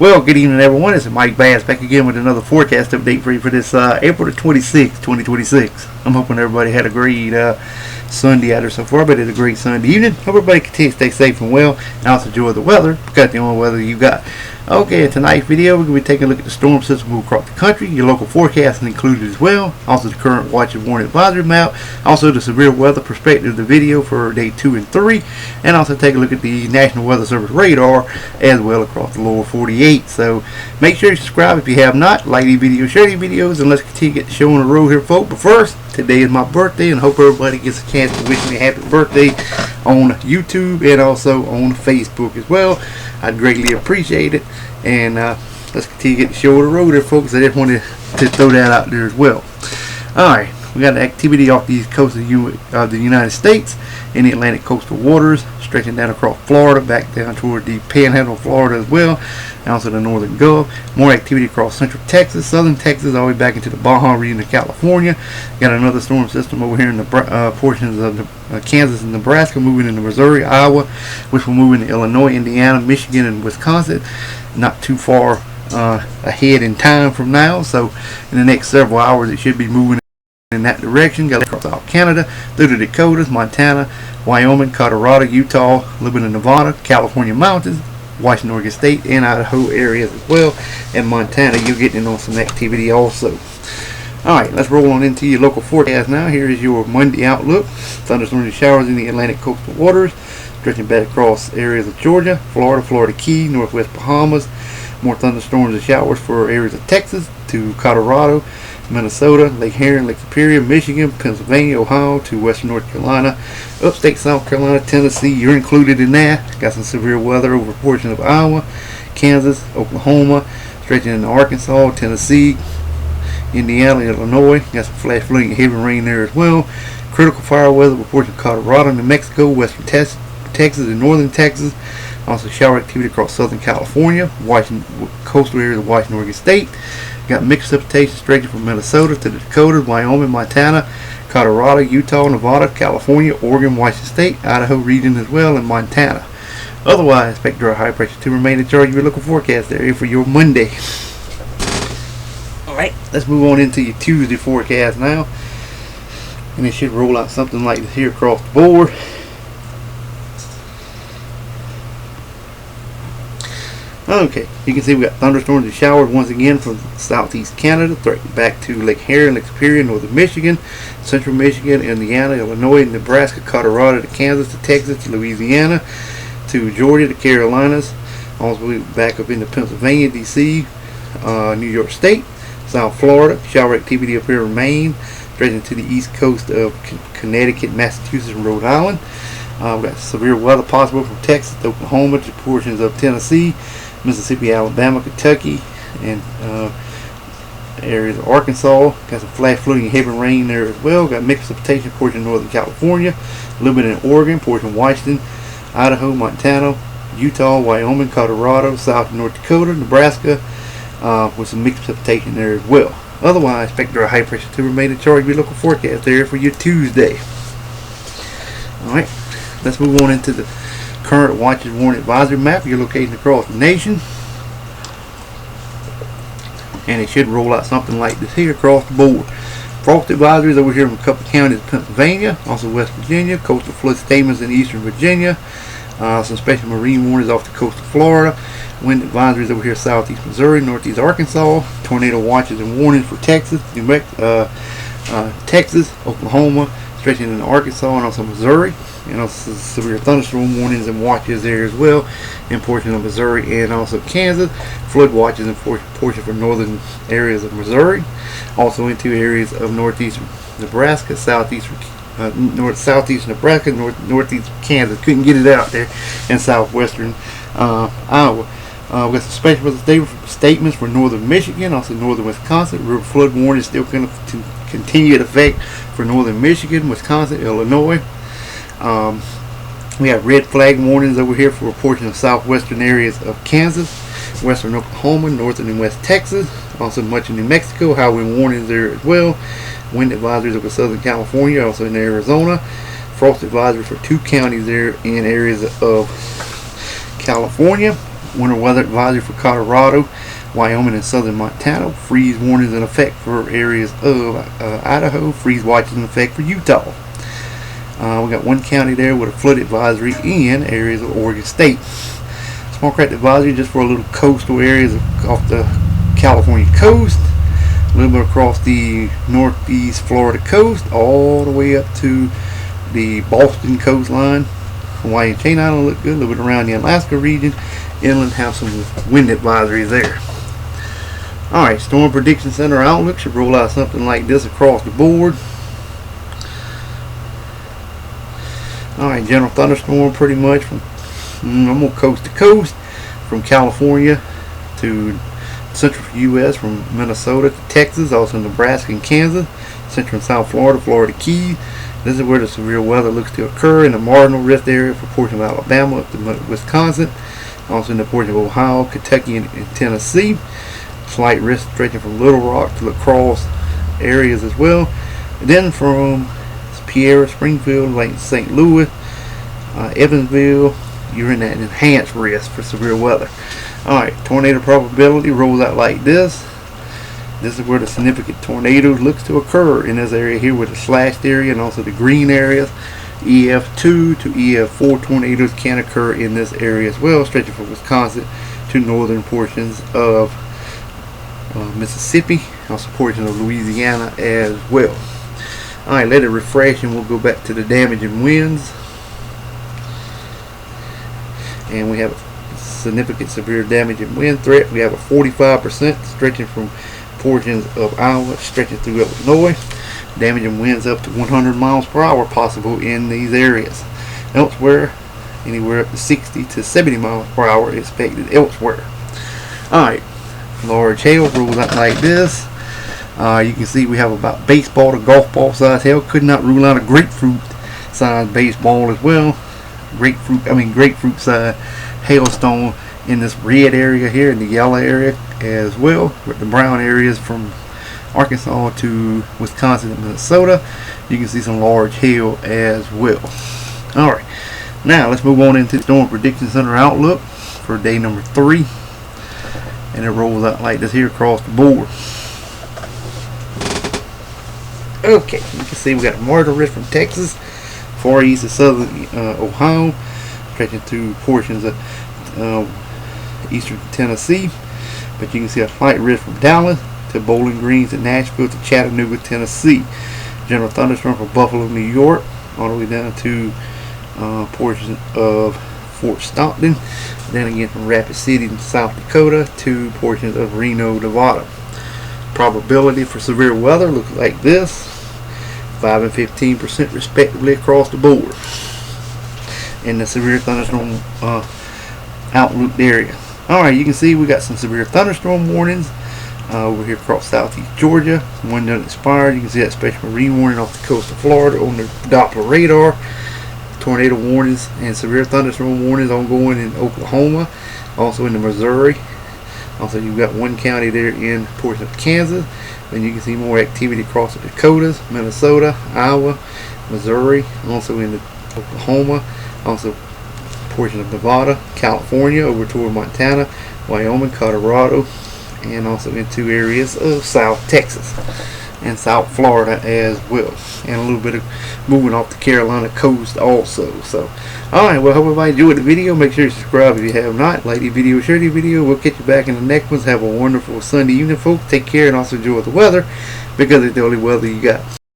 Well, good evening, everyone. It's Mike Bass back again with another forecast update for you for this April the 26th, 2026. I'm hoping everybody had a great Sunday out there so far, but it's a great Sunday evening. Hope everybody continues to stay safe and well, and also enjoy the weather, because the only weather you got. Okay, in tonight's video, we're going to be taking a look at the storm system move across the country. Your local forecast is included as well. Also, the current watch and warning advisory map. Also, the severe weather perspective of the video for day 2 and 3. And also take a look at the National Weather Service radar as well across the lower 48. So, make sure you subscribe if you have not. Like these videos, share these videos, and let's continue to get the show on the road here, folks. But first, today is my birthday, and hope everybody gets a chance to wish me a happy birthday on YouTube and also on Facebook as well. I'd greatly appreciate it. And let's continue to get the show on the road there, folks. I just wanted to throw that out there as well. Alright, we got activity off the east coast of the United States in the Atlantic coastal waters, stretching down across Florida, back down toward the Panhandle of Florida as well, and also the northern Gulf. More activity across central Texas, southern Texas, all the way back into the Baja region of California. Got another storm system over here in the portions of Kansas and Nebraska, moving into Missouri, Iowa, which will move into Illinois, Indiana, Michigan, and Wisconsin. Not too far ahead in time from now, so in the next several hours it should be moving in that direction. Got across South Canada, through the Dakotas, Montana, Wyoming, Colorado, Utah, a little bit of Nevada, California mountains, Washington, Oregon State, and Idaho areas as well, and Montana. You're getting on some activity also. Alright, let's roll on into your local forecast now. Here is your Monday outlook. Thunderstorms and showers in the Atlantic coastal waters, stretching back across areas of Georgia, Florida, Florida Keys, Northwest Bahamas. More thunderstorms and showers for areas of Texas to Colorado, Minnesota, Lake Huron, Lake Superior, Michigan, Pennsylvania, Ohio to western North Carolina, upstate South Carolina, Tennessee. You're included in that. Got some severe weather over a portion of Iowa, Kansas, Oklahoma, stretching into Arkansas, Tennessee, Indiana, Illinois. Got some flash flooding and heavy rain there as well. Critical fire weather over a portion of Colorado, New Mexico, western Texas, and northern Texas. Also shower activity across southern California, Washington, coastal areas of Washington, Oregon State. Got mixed precipitation stretching from Minnesota to the Dakotas, Wyoming, Montana, Colorado, Utah, Nevada, California, Oregon, Washington State, Idaho region as well, and Montana. Otherwise, expect dry high pressure to remain in charge of your local forecast area for your Monday. Alright, let's move on into your Tuesday forecast now. And it should roll out something like this here across the board. Okay, you can see we got thunderstorms and showers once again from southeast Canada, back to Lake Huron, Lake Superior, northern Michigan, central Michigan, Indiana, Illinois, Nebraska, Colorado, to Kansas, to Texas, to Louisiana, to Georgia, to Carolinas, also back up into Pennsylvania, D.C., New York State, South Florida. Shower activity up here in Maine, stretching to the east coast of Connecticut, Massachusetts, and Rhode Island. We've got severe weather possible from Texas to Oklahoma to portions of Tennessee, Mississippi, Alabama, Kentucky, and areas of Arkansas. Got some flash flooding and heavy rain there as well. Got mixed precipitation portion of northern California, a little bit in Oregon, portion of Washington, Idaho, Montana, Utah, Wyoming, Colorado, South and North Dakota, Nebraska, with some mixed precipitation there as well. Otherwise, expect dry high pressure to remain in charge of your local forecast there for your Tuesday. Alright, let's move on into the current watch and warning advisory map. You're located across the nation, and it should roll out something like this here across the board. Frost advisories over here in a couple counties of Pennsylvania, also West Virginia, coastal flood statements in eastern Virginia, some special marine warnings off the coast of Florida, wind advisories over here southeast Missouri, northeast Arkansas, tornado watches and warnings for Texas, New Mexico, Texas, Oklahoma, stretching into Arkansas and also Missouri, and also severe thunderstorm warnings and watches there as well in portions of Missouri and also Kansas. Flood watches in portions for northern areas of Missouri, also into areas of northeast Nebraska, southeast Nebraska, northeast Kansas. Couldn't get it out there, and southwestern Iowa. We got some special statements for northern Michigan, also northern Wisconsin. River flood warning still going to continue in effect for northern Michigan, Wisconsin, Illinois. We have red flag warnings over here for a portion of southwestern areas of Kansas, western Oklahoma, northern and west Texas, also much of New Mexico. Highway warnings there as well. Wind advisories over southern California, also in Arizona. Frost advisory for 2 counties there in areas of California. winter weather advisory for Colorado, Wyoming, and southern Montana. Freeze warnings in effect for areas of Idaho. Freeze watches in effect for Utah. We got one county there with a flood advisory in areas of Oregon State. Small craft advisory just for a little coastal areas off the California coast, a little bit across the northeast Florida coast, all the way up to the Boston coastline. Hawaii and Chain Island look good. A little bit around the Alaska region. Inland have some wind advisories there. Alright, Storm Prediction Center outlook should roll out something like this across the board. Alright, general thunderstorm pretty much from almost coast to coast, from California to central U.S., from Minnesota to Texas, also Nebraska and Kansas, central and south Florida, Florida Keys. This is where the severe weather looks to occur in the marginal risk area for portion of Alabama up to Wisconsin, also in the portion of Ohio, Kentucky, and Tennessee. Slight risk stretching from Little Rock to La Crosse areas as well. And then from Pierre, Springfield, like St. Louis, Evansville, you're in that enhanced risk for severe weather. Alright, tornado probability rolls out like this. This is where the significant tornadoes looks to occur in this area here with the slashed area and also the green areas. EF2 to EF4 tornadoes can occur in this area as well, stretching from Wisconsin to northern portions of Mississippi, also portions of Louisiana as well. Alright, let it refresh and we'll go back to the damaging winds. And we have a significant severe damaging wind threat. We have a 45% stretching from portions of Iowa, stretching through Illinois. Damaging winds up to 100 miles per hour possible in these areas. Elsewhere, anywhere up to 60 to 70 miles per hour expected elsewhere. Alright, large hail rolls out like this. You can see we have about baseball to golf ball size hail. Could not rule out a grapefruit size baseball as well. Grapefruit size hailstone in this red area here, in the yellow area as well, with the brown areas from Arkansas to Wisconsin and Minnesota. You can see some large hail as well. Alright, now let's move on into the Storm Prediction Center outlook for day number 3. And it rolls out like this here across the board. Okay, you can see we got a marginal risk from Texas, far east of southern Ohio, stretching through portions of eastern Tennessee. But you can see a slight risk from Dallas to Bowling Green to Nashville to Chattanooga, Tennessee. General thunderstorm from Buffalo, New York, all the way down to portions of Fort Stockton. Then again from Rapid City in South Dakota to portions of Reno, Nevada. Probability for severe weather looks like this: 5 and 15% respectively across the board in the severe thunderstorm outlook area. Alright, you can see we got some severe thunderstorm warnings over here across southeast Georgia. One done expired. You can see that special marine warning off the coast of Florida on the Doppler radar. Tornado warnings and severe thunderstorm warnings ongoing in Oklahoma, also in the Missouri. Also, you've got one county there in portion of Kansas. Then you can see more activity across the Dakotas, Minnesota, Iowa, Missouri, also in the Oklahoma, also portion of Nevada, California, over toward Montana, Wyoming, Colorado, and also into areas of South Texas and South Florida as well, and a little bit of moving off the Carolina coast also. So, alright, well, hope everybody enjoyed the video. Make sure you subscribe if you have not. Like the video, share the video. We'll catch you back in the next ones. Have a wonderful Sunday evening, folks. Take care and also enjoy the weather, because it's the only weather you got.